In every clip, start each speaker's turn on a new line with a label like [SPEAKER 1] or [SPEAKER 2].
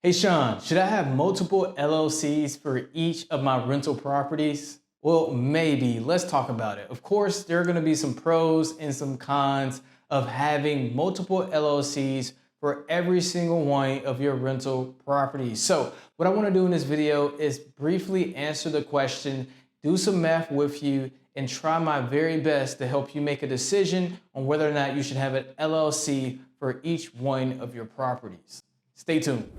[SPEAKER 1] Hey Sean, should I have multiple LLCs for each of my rental properties? Well, maybe. Let's talk about it. Of course, there are going to be some pros and some cons of having multiple LLCs for every single one of your rental properties. So what I want to do in this video is briefly answer the question, do some math with you, and try my very best to help you make a decision on whether or not you should have an LLC for each one of your properties. Stay tuned.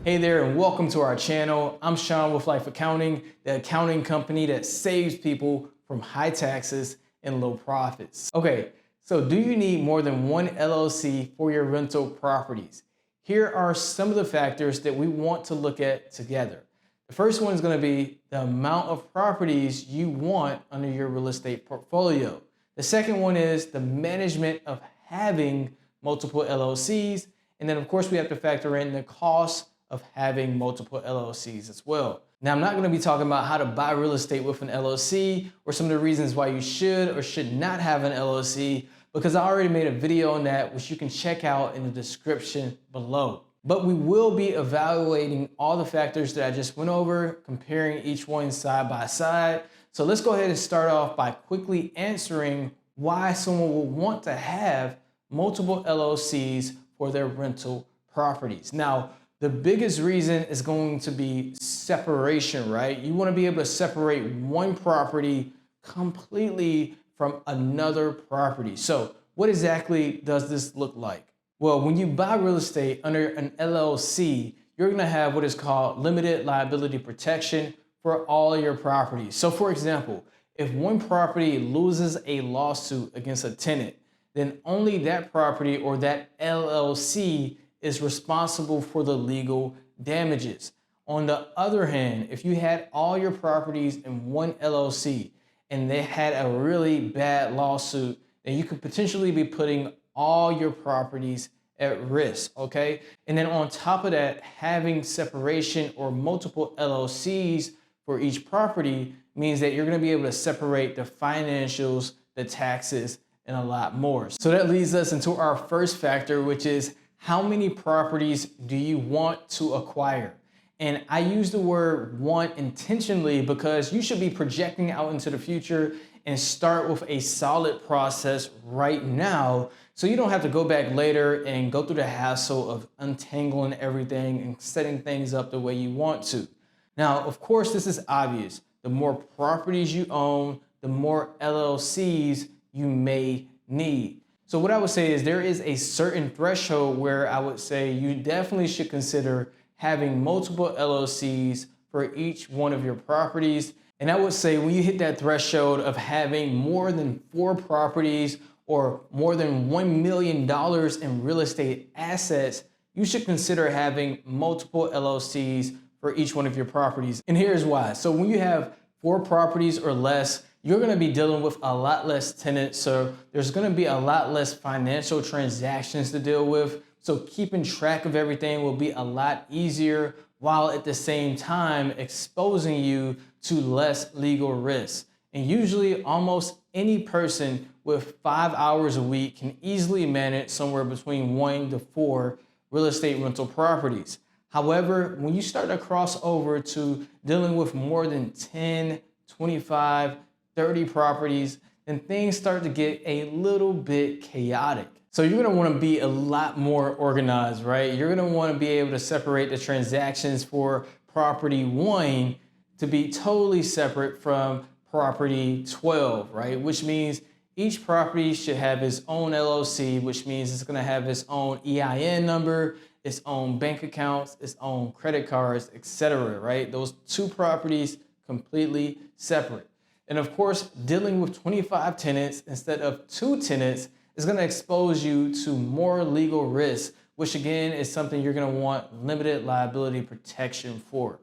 [SPEAKER 1] Hey there and welcome to our channel. I'm Sean with Life Accounting, the accounting company that saves people from high taxes and low profits. Okay, so do you need more than one LLC for your rental properties? Here are some of the factors that we want to look at together. The first one is going to be the amount of properties you want under your real estate portfolio. The second one is the management of having multiple LLCs. And then of course we have to factor in the cost of having multiple LLCs as well. Now I'm not going to be talking about how to buy real estate with an LLC or some of the reasons why you should or should not have an LLC, because I already made a video on that, which you can check out in the description below. But we will be evaluating all the factors that I just went over, comparing each one side by side. So let's go ahead and start off by quickly answering why someone will want to have multiple LLCs for their rental properties. Now, the biggest reason is going to be separation, right? You want to be able to separate one property completely from another property. So what exactly does this look like? Well, when you buy real estate under an LLC, you're going to have what is called limited liability protection for all your properties. So for example, if one property loses a lawsuit against a tenant, then only that property or that LLC is responsible for the legal damages. On the other hand, if you had all your properties in one LLC and they had a really bad lawsuit, then you could potentially be putting all your properties at risk, okay? And then on top of that, having separation or multiple LLCs for each property means that you're gonna be able to separate the financials, the taxes, and a lot more. So that leads us into our first factor, which is how many properties do you want to acquire? And I use the word want intentionally because you should be projecting out into the future and start with a solid process right now, so you don't have to go back later and go through the hassle of untangling everything and setting things up the way you want to. Now, of course, this is obvious. The more properties you own, the more LLCs you may need. So what I would say is there is a certain threshold where I would say you definitely should consider having multiple LLCs for each one of your properties. And I would say when you hit that threshold of having more than 4 properties or more than $1 million in real estate assets, you should consider having multiple LLCs for each one of your properties. And here's why. So when you have 4 properties or less, you're going to be dealing with a lot less tenants. So there's going to be a lot less financial transactions to deal with. So keeping track of everything will be a lot easier, while at the same time exposing you to less legal risk. And usually almost any person with 5 hours a week can easily manage somewhere between 1 to 4 real estate rental properties. However, when you start to cross over to dealing with more than 10, 25, 30 properties, then things start to get a little bit chaotic. So you're gonna wanna be a lot more organized, right? You're gonna wanna be able to separate the transactions for property 1 to be totally separate from property 12, right? Which means each property should have its own LLC, which means it's gonna have its own EIN number, its own bank accounts, its own credit cards, etc., right? Those 2 properties completely separate. And of course, dealing with 25 tenants instead of 2 tenants is going to expose you to more legal risk, which again is something you're going to want limited liability protection for.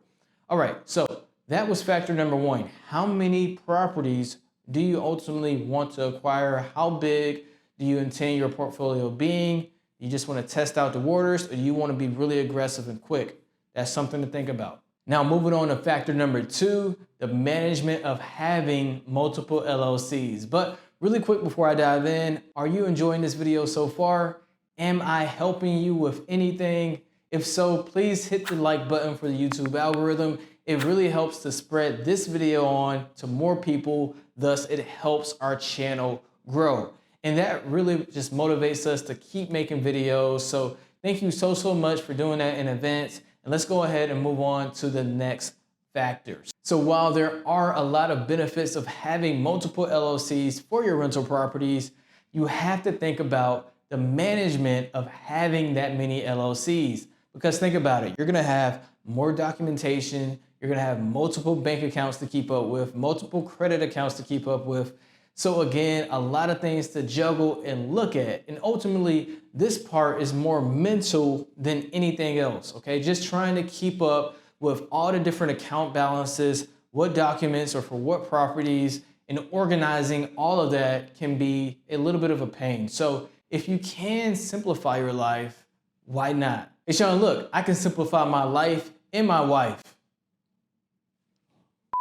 [SPEAKER 1] All right, so that was factor number 1. How many properties do you ultimately want to acquire? How big do you intend your portfolio being? You just want to test out the waters, or do you want to be really aggressive and quick? That's something to think about. Now, moving on to factor number 2, the management of having multiple LLCs. But Really quick before I dive in, are you enjoying this video so far? Am I helping you with anything? If so, please hit the like button for the YouTube algorithm. It really helps to spread this video on to more people. Thus, it helps our channel grow. And that really just motivates us to keep making videos. So thank you so much for doing that in advance. And let's go ahead and move on to the next factors. So while there are a lot of benefits of having multiple LLCs for your rental properties, you have to think about the management of having that many LLCs. Because think about it, you're gonna have more documentation, you're gonna have multiple bank accounts to keep up with, multiple credit accounts to keep up with. So again, a lot of things to juggle and look at. And ultimately, this part is more mental than anything else, okay? Just trying to keep up with all the different account balances, what documents are for what properties, and organizing all of that can be a little bit of a pain. So if you can simplify your life, why not? Hey Sean, look, I can simplify my life and my wife.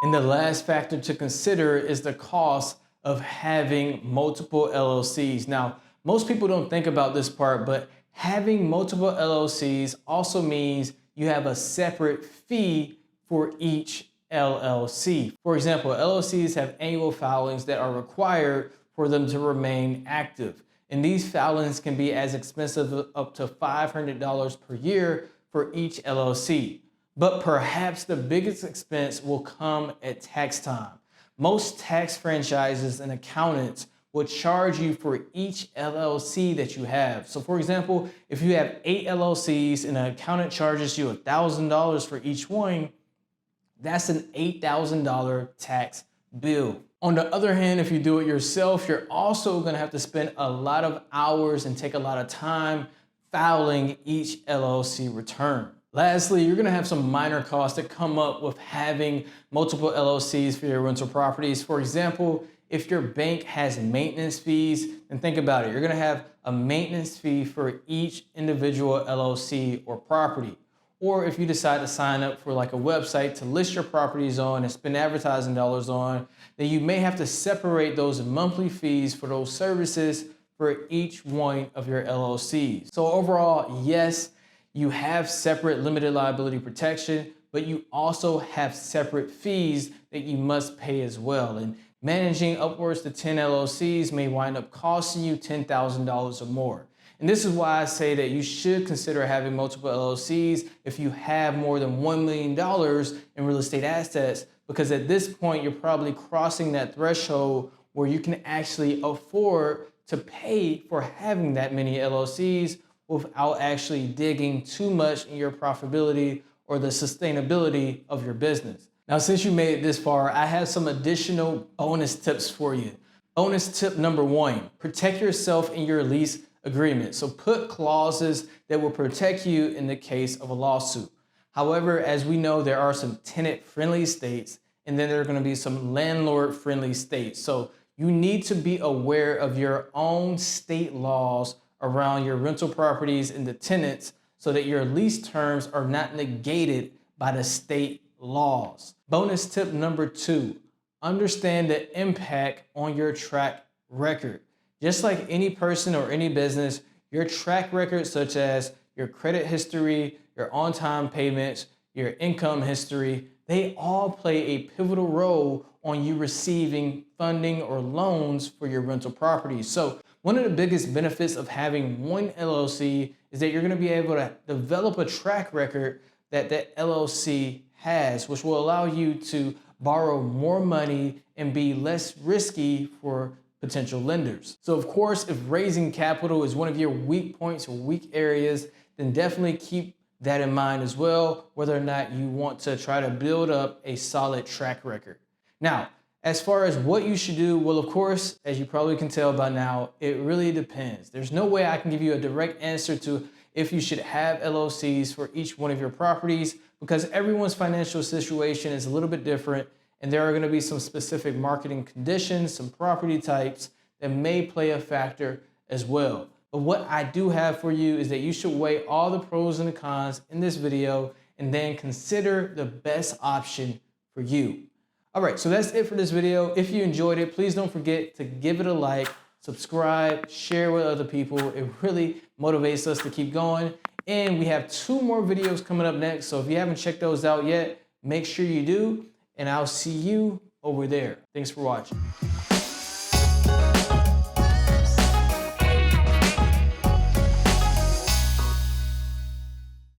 [SPEAKER 1] And the last factor to consider is the cost of having multiple LLCs. Now, most people don't think about this part, but having multiple LLCs also means you have a separate fee for each LLC. For example, LLCs have annual filings that are required for them to remain active. And these filings can be as expensive as up to $500 per year for each LLC. But perhaps the biggest expense will come at tax time. Most tax franchises and accountants will charge you for each LLC that you have. So for example, if you have 8 LLCs and an accountant charges you $1,000 for each one, that's an $8,000 tax bill. On the other hand, if you do it yourself, you're also gonna have to spend a lot of hours and take a lot of time filing each LLC return. Lastly, you're gonna have some minor costs that come up with having multiple LLCs for your rental properties. For example, if your bank has maintenance fees, then think about it. You're gonna have a maintenance fee for each individual LLC or property. Or if you decide to sign up for like a website to list your properties on and spend advertising dollars on, then you may have to separate those monthly fees for those services for each one of your LLCs. So overall, yes, you have separate limited liability protection, but you also have separate fees that you must pay as well. And managing upwards to 10 LLCs may wind up costing you $10,000 or more. And this is why I say that you should consider having multiple LLCs if you have more than $1 million in real estate assets, because at this point, you're probably crossing that threshold where you can actually afford to pay for having that many LLCs without actually digging too much in your profitability or the sustainability of your business. Now, since you made it this far, I have some additional bonus tips for you. Bonus tip number 1, protect yourself in your lease agreement. So put clauses that will protect you in the case of a lawsuit. However, as we know, there are some tenant-friendly states, and then there are going to be some landlord-friendly states. So you need to be aware of your own state laws around your rental properties and the tenants so that your lease terms are not negated by the state laws. Bonus tip number 2, understand the impact on your track record. Just like any person or any business, your track record, such as your credit history, your on-time payments, your income history, they all play a pivotal role on you receiving funding or loans for your rental properties. So one of the biggest benefits of having one LLC is that you're going to be able to develop a track record that that LLC has, which will allow you to borrow more money and be less risky for potential lenders. So of course, if raising capital is one of your weak points or weak areas, then definitely keep that in mind as well, whether or not you want to try to build up a solid track record. Now, as far as what you should do, well, of course, as you probably can tell by now, it really depends. There's no way I can give you a direct answer to if you should have LLCs for each one of your properties, because everyone's financial situation is a little bit different. And there are going to be some specific marketing conditions, some property types that may play a factor as well. But what I do have for you is that you should weigh all the pros and the cons in this video and then consider the best option for you. All right, so that's it for this video. If you enjoyed it, please don't forget to give it a like, subscribe, share with other people. It really motivates us to keep going. And we have 2 more videos coming up next. So if you haven't checked those out yet, make sure you do. And I'll see you over there. Thanks for watching.